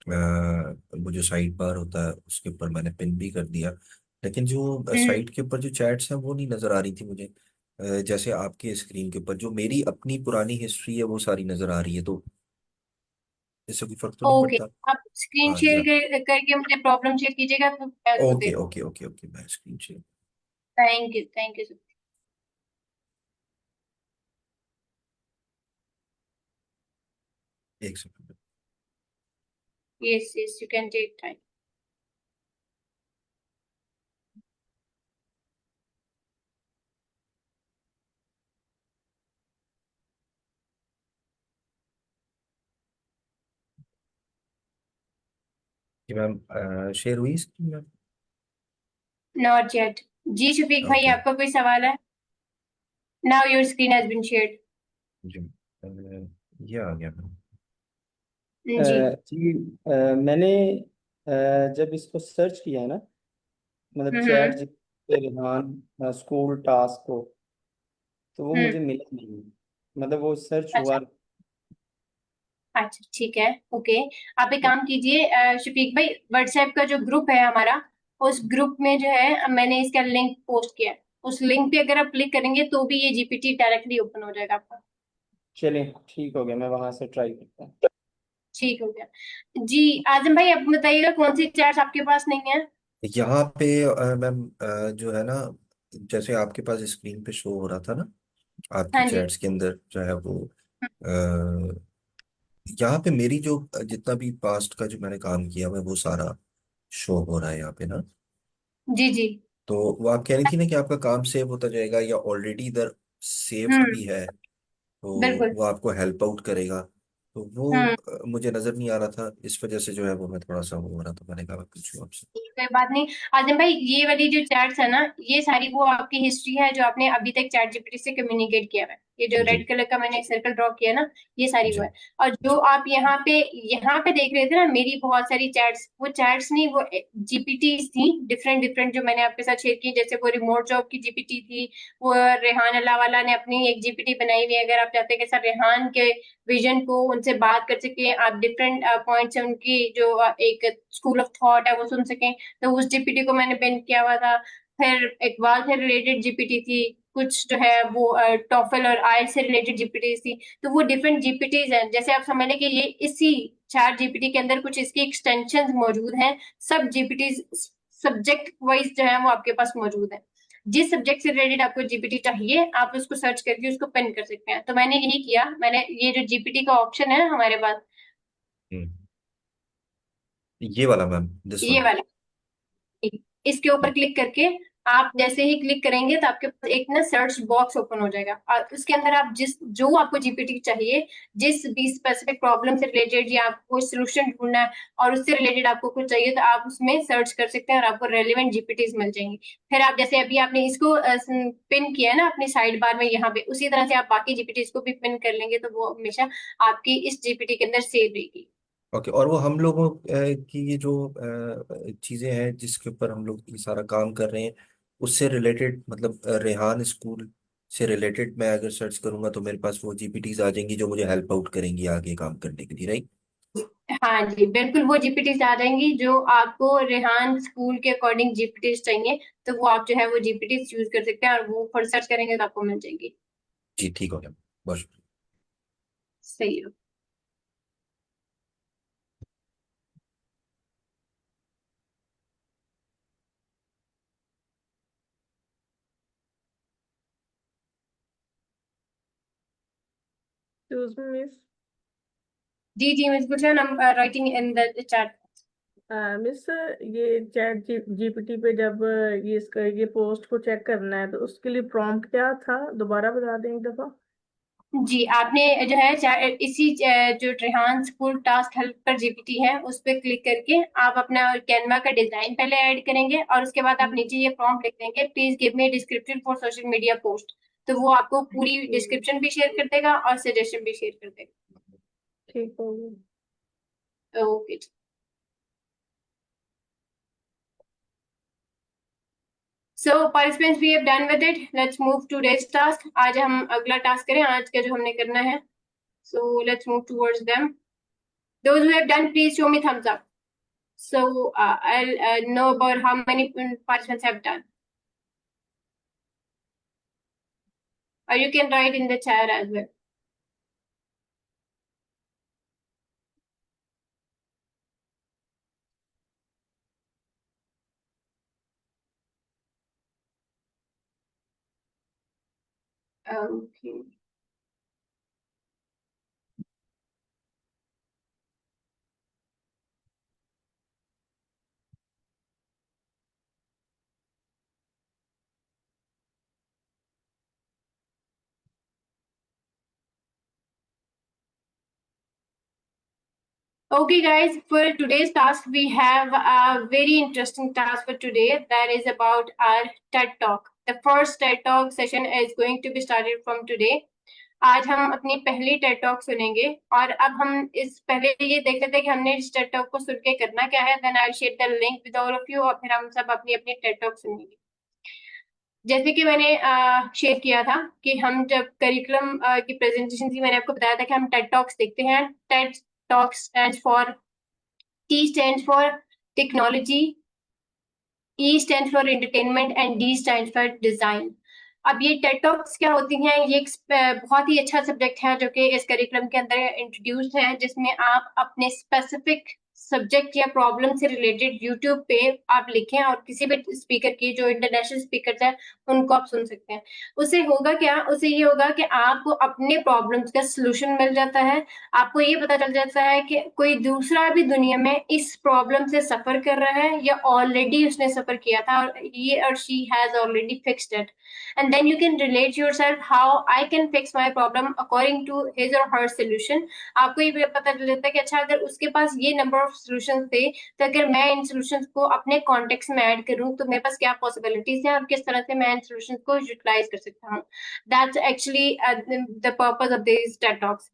वो जो साइड बार होता है उसके ऊपर मैंने पिन भी कर दिया। लेकिन जो साइट के ऊपर जो चैट्स हैं वो नहीं नजर आ रही थी मुझे। जैसे आपके स्क्रीन के ऊपर जो मेरी अपनी पुरानी हिस्ट्री है वो सारी नजर आ रही है, तो इससे कोई फर्क तो नहीं ओके, पड़ता? आप स्क्रीन हाँ जी हाँ। शेयर करके मुझे प्रॉब्लम शेयर कीजिएगा तो मैं उसको ओके देख। ओके ओके ओके, मैं screen share. Thank you so much. एक second. Yes yes, you can take time. जी मैम, शेयर हुई स्क्रीन मैम? Not yet. जी शफीक भाई, ओके आपका कोई सवाल है? Now your screen has been shared. जी, ये आ गया मैम। जी। जी मैंने जब इसको सर्च किया ना, मतलब चैट हम्म जीपीटी रेहान स्कूल टास्क को, तो वो हम्म। मुझे मिला नहीं। मतलब वो सर्च हुआ, अच्छा, अच्छा ठीक है, ओके। आप एक काम कीजिए शफीक भाई, व्हाट्सएप का जो ग्रुप है हमारा, उस ग्रुप में जो है मैंने इसका लिंक पोस्ट किया है। उस लिंक पे अगर आप क्लिक करेंगे तो भी ये जीपीटी डायरेक्टली ओपन हो जाएगा आपका। चलिए ठीक हो गया, मैं वहां से ट्राई करता हूँ। ठीक हो गया जी। आजम भाई, आप बताइएगा कौन सी चैट्स आपके पास नहीं है। यहाँ पे मैम जो है ना, जैसे आपके पास स्क्रीन पे शो हो रहा था ना, आपकी हाँ जी। चैट्स के अंदर जो है वो यहाँ पे मेरी जो जितना भी पास्ट का जो मैंने काम किया हुआ है वो सारा शो हो रहा है यहाँ पे ना। जी जी। तो वो आप कह रही थी ना कि आपका काम सेव होता जाएगा या ऑलरेडी इधर सेव्ड हम्म। भी है, तो बिल्कुल। वो आपको हेल्प आउट करेगा। तो वो हम्म। मुझे नजर नहीं आ रहा था, इस वजह से जो है वो मैं थोड़ा सा वो हो रहा था, मैंने कहा मैं पूछूं आपसे। कोई बात नहीं। आजम भाई, ये वाली जो चैट्स है ना, ये सारी वो आपकी हिस्ट्री है जो आपने अभी तक चैट जीपीटी से कम्युनिकेट किया है। ये जो जी रेड कलर का मैंने सर्कल ड्रॉ किया ना, ये सारी वो जी। है। और जो आप यहाँ पे देख रहे थे ना, मेरी बहुत सारी चैट्स, वो चैट्स नहीं, वो जीपीटी थी, डिफरेंट डिफरेंट, जो मैंने आपके साथ शेयर की। जैसे वो रिमोट जॉब की जीपीटी थी, वो रेहान अल्लाहवाला ने अपनी एक जीपीटी बनाई हुई है। अगर आप चाहते हैं कि सर रेहान के विजन को उनसे बात कर सके, आप डिफरेंट पॉइंट्स है उनकी, जो एक स्कूल ऑफ थॉट है वो सुन सकें, तो उस जीपीटी को मैंने पिन किया हुआ था। फिर इकबाल से रिलेटेड जीपीटी थी, कुछ जो है वो टॉफल और आयल से रिलेटेड जीपीटी थी। तो वो डिफरेंट जीपीटीज हैं। जैसे आप समझ लें कि ये इसी चार जीपीटी के अंदर कुछ इसकी एक्सटेंशन मौजूद हैं। सब जीपीटीज सब्जेक्ट वाइज जो है वो आपके पास मौजूद है। जिस सब्जेक्ट से रिलेटेड आपको जीपीटी चाहिए, आप उसको सर्च करके उसको पिन कर सकते हैं। तो मैंने यही किया, मैंने ये जो जीपीटी का ऑप्शन है हमारे पास, हम्म, ये वाला मैम, दिस ये वन। वाला, इसके ऊपर क्लिक करके आप जैसे ही क्लिक करेंगे तो आपके पास एक ना सर्च बॉक्स ओपन हो जाएगा, और उसके अंदर आप जिस जो आपको जीपीटी चाहिए, जिस भी स्पेसिफिक प्रॉब्लम से रिलेटेड या आपको सोल्यूशन ढूंढना है और उससे रिलेटेड आपको कुछ चाहिए, तो आप उसमें सर्च कर सकते हैं और आपको रेलिवेंट जीपीटीज मिल जाएंगी। फिर आप जैसे अभी आपने इसको पिन किया है ना अपनी साइड बार में यहाँ पे, उसी तरह से आप बाकी जीपीटीज को भी पिन कर लेंगे, तो वो हमेशा आपकी इस जीपीटी के अंदर सेव रहेगी। ओके, और वो हम लोगों की ये जो चीजें हैं जिसके ऊपर हम लोग ये सारा काम कर रहे हैं, उससे रिलेटेड मतलब रेहान स्कूल से रिलेटेड मैं अगर सर्च करूंगा तो मेरे पास वो जीपीटीज आ जाएंगी जो मुझे हेल्प आउट करेंगी आगे काम करने के लिए, राइट? हाँ जी बिल्कुल, वो जीपीटीज आ जाएंगी जो आपको रेहान स्कूल के अकॉर्डिंग जीपीटीज चाहिए। तो वो आप जो है वो जीपीटीज यूज कर सकते हैं, और वो फॉर सर्च करेंगे तो आपको मिल जाएगी। जी ठीक हो गया, बहुत शुक्रिया। सही है। Excuse me, miss. जी जी miss Gulshan, I'm writing in the chat. Miss, ये चैट जीपीटी पे जब ये इसका ये पोस्ट को चेक करना है तो उसके लिए प्रॉम्प्ट क्या था, दोबारा बता दें एक दफा। जी, आपने जो है इसी जो रेहान स्कूल टास्क हेल्प पर जीपीटी है, उस पर क्लिक करके आप अपना कैनवा का डिजाइन पहले ऐड करेंगे, और उसके बाद आप नीचे ये प्रॉम्प्ट लिख देंगे, please give me description for social media post. तो वो आपको पूरी डिस्क्रिप्शन भी शेयर कर देगा और सजेशन भी शेयर कर देगा। ठीक हो गया। Okay. So participants, we have done with it. Let's move to today's task. आज हम अगला टास्क करें, आज का जो हमने करना है. So let's move towards them. Those who have done, please show me thumbs up. So I'll know about how many participants have done. Or you can write in the chat as well. Okay. Okay, guys, for today's task, we have a very interesting task for today, that is about our TED Talk. The first TED Talk session is going to be started from today. आज हम अपनी पहली Ted talk सुनेंगे, और अब हम इस पहले ये देख लेते हैं कि हमने इस टेड टॉक को सुन के करना क्या है। Then I share the link with all of you, और फिर हम सब अपनी अपनी टेड टॉक सुनेंगे। जैसे कि मैंने शेयर किया था कि हम जब करिकुलम की प्रेजेंटेशन थी, मैंने आपको बताया था कि हम टेड टॉक्स देखते हैं. Ted talks stands for, T stands for technology, E stands for entertainment and D stands for design. अब ये टेड टॉक्स क्या होती हैं? ये एक बहुत ही अच्छा सब्जेक्ट है जो कि इस करिकुलम के अंदर इंट्रोड्यूस है, जिसमें आप अपने स्पेसिफिक सब्जेक्ट या प्रॉब्लम से रिलेटेड यूट्यूब पे आप लिखें और किसी भी स्पीकर की, जो इंटरनेशनल स्पीकर हैं, उनको आप सुन सकते हैं. उससे होगा क्या? उससे ये होगा कि आपको अपने प्रॉब्लम्स का सोल्यूशन मिल जाता है. आपको ये पता चल जाता है कि कोई दूसरा भी दुनिया में इस प्रॉब्लम से सफर कर रहा है या ऑलरेडी उसने सफर किया था और ये और she has already fixed it, and then you can relate yourself how I can fix my problem according to his और हर सोल्यूशन. आपको ये पता चल जाता है कि अच्छा, अगर उसके पास ये नंबर ऑफ सोल्यूशन थे, तो अगर मैं इन सोल्यूशंस को अपने कॉन्टेक्स्ट में ऐड करूं तो मेरे पास क्या पॉसिबिलिटीज हैं और किस तरह से मैं इन सोल्यूशंस को यूटिलाइज कर सकता हूं. That's actually the purpose of this Ted talks.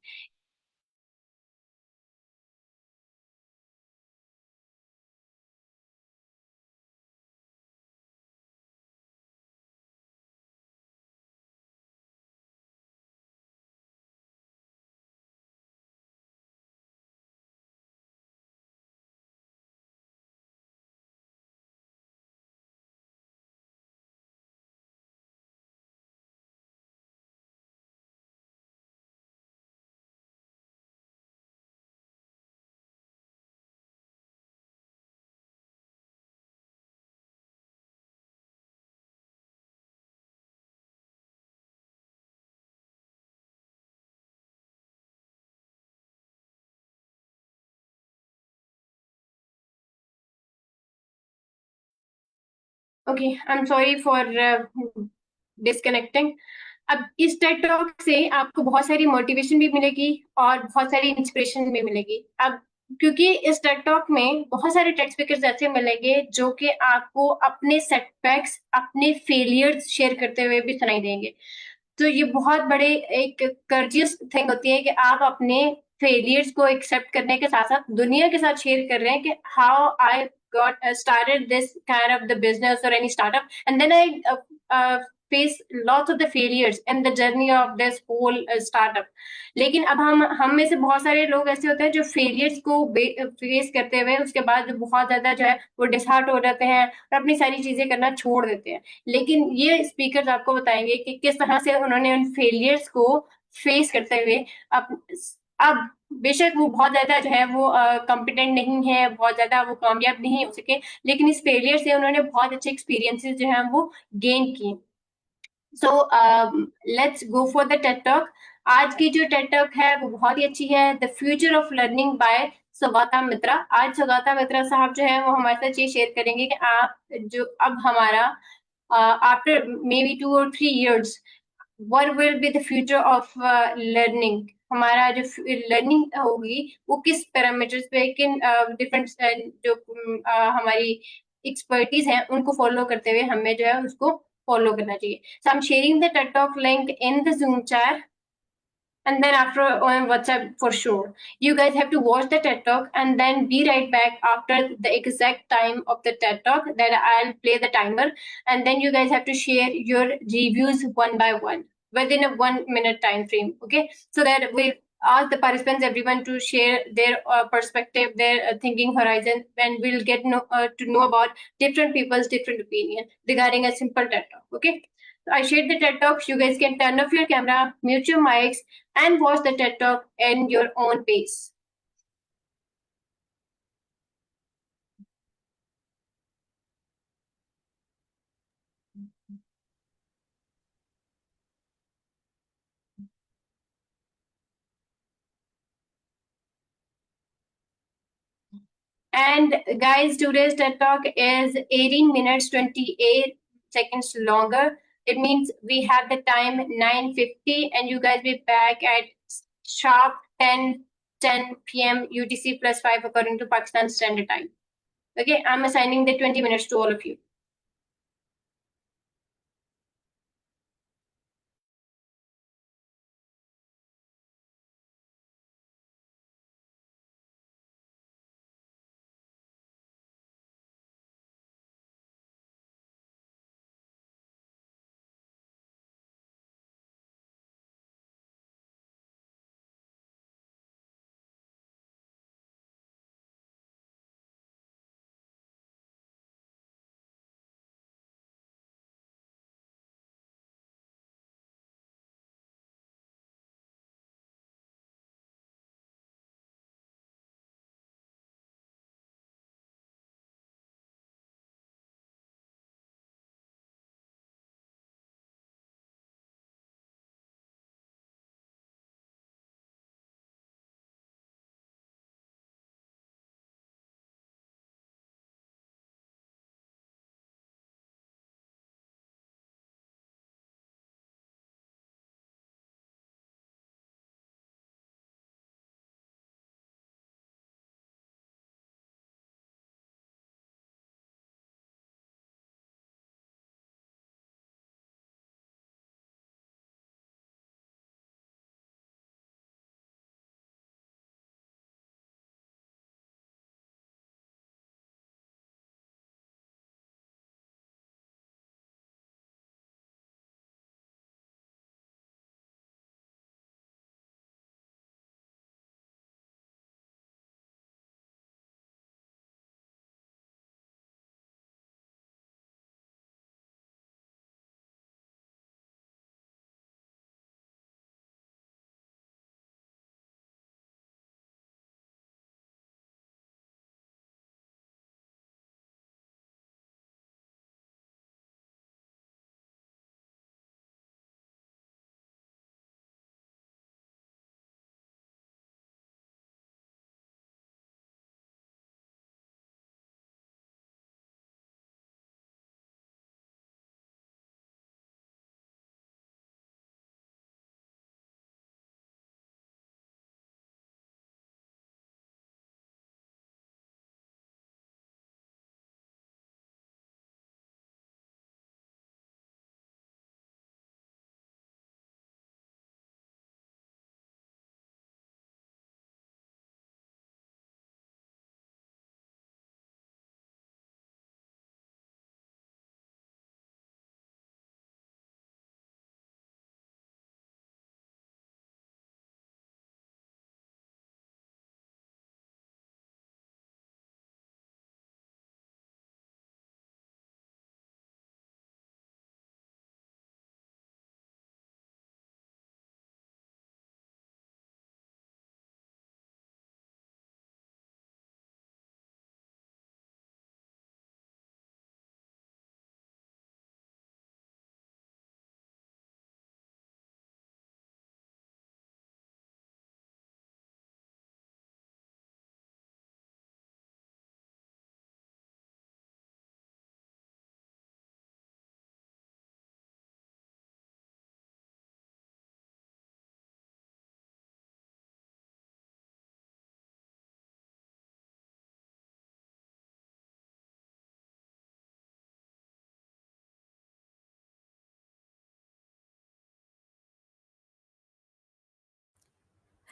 Okay, I am sorry for disconnecting. अब इस टेड टॉक से आपको बहुत सारी मोटिवेशन भी मिलेगी और बहुत सारी इंस्पिरेशन भी मिलेगी. अब क्योंकि इस टेड टॉक में बहुत सारे टेड स्पीकर्स ऐसे मिलेंगे जो कि आपको अपने सेटबैक्स, अपने फेलियर्स शेयर करते हुए भी सुनाई देंगे. तो ये बहुत बड़े एक कर्जियस थिंग होती है कि आप अपने फेलियर्स को एक्सेप्ट करने के साथ साथ दुनिया के साथ शेयर कर रहे हैं कि how I got started this kind of the business or any startup, and then I face lots of the failures in the journey of this whole startup. लेकिन अब हम में से बहुत सारे लोग ऐसे होते हैं जो फेलियर्स को फेस करते हुए उसके बाद बहुत ज्यादा जो है वो डिसहार्ट हो जाते हैं और अपनी सारी चीजें करना छोड़ देते हैं. लेकिन ये स्पीकर्स आपको बताएंगे कि किस तरह से उन्होंने उन फेलियर्स को फेस करते हुए अब बेशक वो बहुत ज्यादा जो है वो कॉम्पिटेंट नहीं है, बहुत ज्यादा वो कामयाब नहीं हो सके, लेकिन इस फेलियर से उन्होंने बहुत अच्छे एक्सपीरियंसेस जो है वो गेन किए. So let's go for the Ted talk. आज की जो टेड टॉक है वो बहुत ही अच्छी है, the future of learning by Swagata Mitra. आज स्वागता मित्रा साहब जो है वो हमारे साथ ये शेयर करेंगे कि आप जो अब हमारा after may be 2 or 3 years what will be the future of learning. हमारा जो लर्निंग होगी वो किस पैरामीटर्स पे, किन डिफरेंट जो हमारी एक्सपर्टीज हैं उनको फॉलो करते हुए हमें जो है उसको फॉलो करना चाहिए. So I'm sharing the TED Talk link in the Zoom chat and then after on WhatsApp for sure. You guys have to watch the TED Talk and then be right back after the exact time of the TED Talk that I'll play the timer, and then you guys have to share your reviews one by one within a 1 minute time frame. Okay, so that we ask the participants, everyone to share their perspective, their thinking horizon, and we'll get to know about different people's different opinion regarding a simple TED Talk. Okay. So I shared the TED Talks. You guys can turn off your camera, mute your mics, and watch the TED Talk in your own pace. And guys, today's TED Talk is 18 minutes 28 seconds longer. It means we have the time 9:50, and you guys be back at sharp 10 p.m. UTC plus 5 according to Pakistan Standard Time. Okay, I'm assigning the 20 minutes to all of you.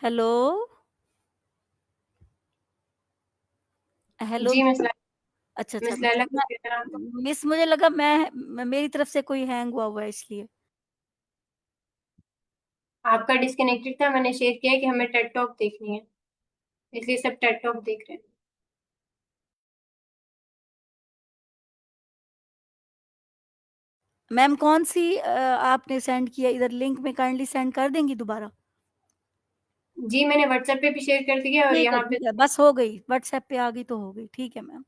Hello hello जी miss अच्छा miss अच्छा लैला कुछ कहना आपको? Miss मुझे लगा मेरी तरफ से कोई हैंग हुआ है इसलिए। आपका डिस्कनेक्टेड था, मैंने शेयर किया है कि हमें टेड टॉक देखनी है, इसलिए सब टेड टॉक देख रहे हैं। मैम कौन सी आपने सेंड किया इधर लिंक में, काइंडली सेंड कर देंगी दोबारा? जी मैंने व्हाट्सएप पे भी शेयर कर दिया और यहाँ पे ठीक है बस हो गई, व्हाट्सएप पे आ गई तो हो गई, ठीक है मैम।